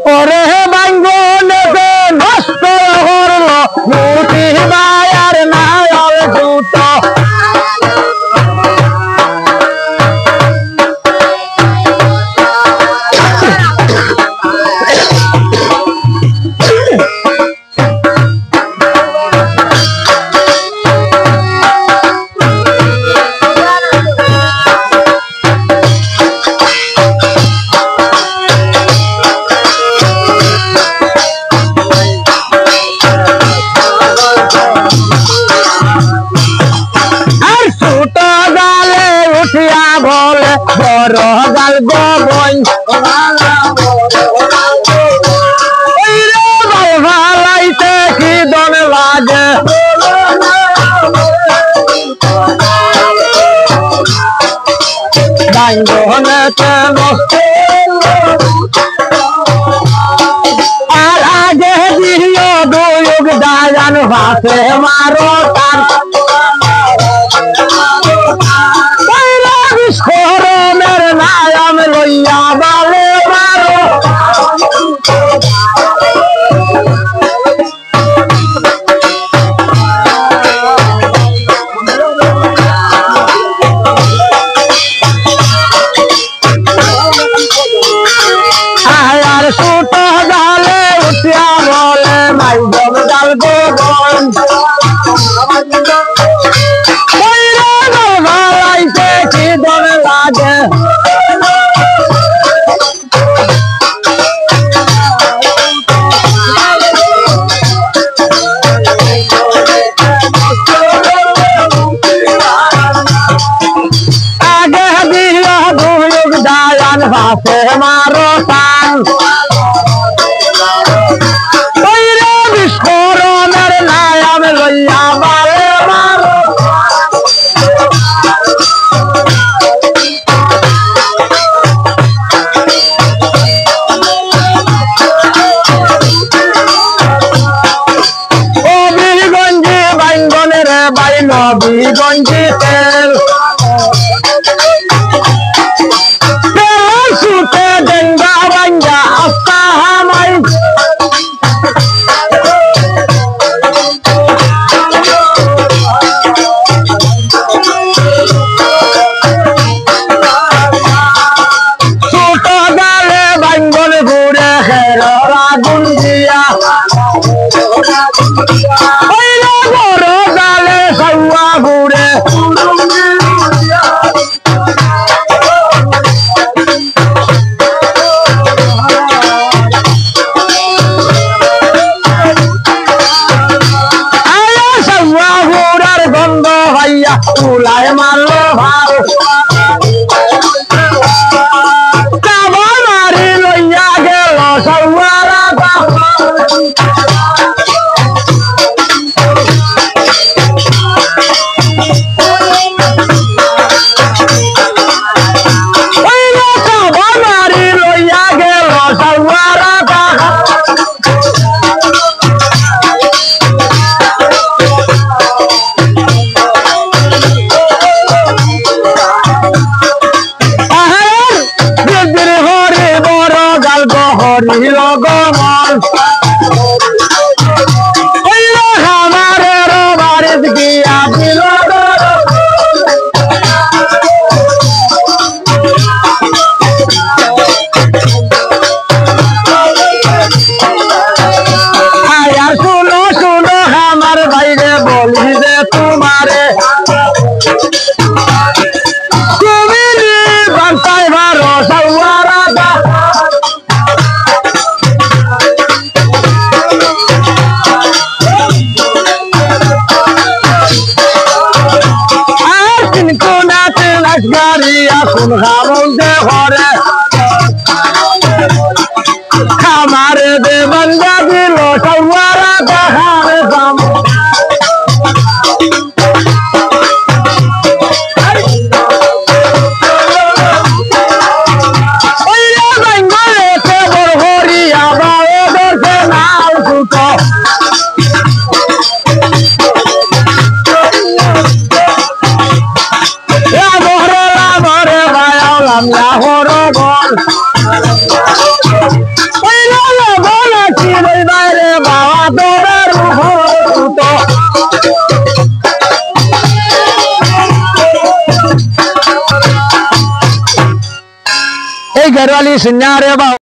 ওরে বাঙ্গনে নষ্ট হল মুঠি বায়ার নায়ল জুত বড় গাল গবই ভালাইতে কি দন লাগে আর আগে দিও দুয়োগ দায়ান ভাসে মারো তার বিস্ফোরণের নায়াম লইয়া বালে মারো আর সুত জালে উঠিয়া বলে মাই জম জাল গোবন ভালাইতে কি দন লাগে আগে দিও দুয়োগ দায়ান ভাসে মারো টান বিস্ফোরণের নায়াম লইয়া বালে মারো অবিগঞ্জি বাইঙ্গনের বাইন বিগঞ্জি তেল সুতে ডেঙ্গা বাঙ্গা আস্তা হামাই ছোট গালে বাইঙ্গন ঘুরে খেরা গুঞ্জিয়া বড় গালে সৌয়া ঘুরে সৌয়া ঘুরার গন্ধ ভাইয়া উলায় মারলো ভাও মারি লইয়া গেল সৌয়ারা মারি লইয়া গেল সৌয়ারা হরি বড় গাল হরি লগমল আমারের বাড়িত গিয়া দিল আয়া শুনো শুনো আমার বাইরে বলি যে তোমারে তুমি বান্তায় ভারো সৌয়ারা আর তিন কোনাতে লাগারিয়া কোন হামল দে ঘরে খামারে দে বন্দা দিল সৌয়ারা দেখারে দাম বাংলা হরো বল বাইরে বাবা তোর এই ঘরওয়ালি সিন্যারে বাবা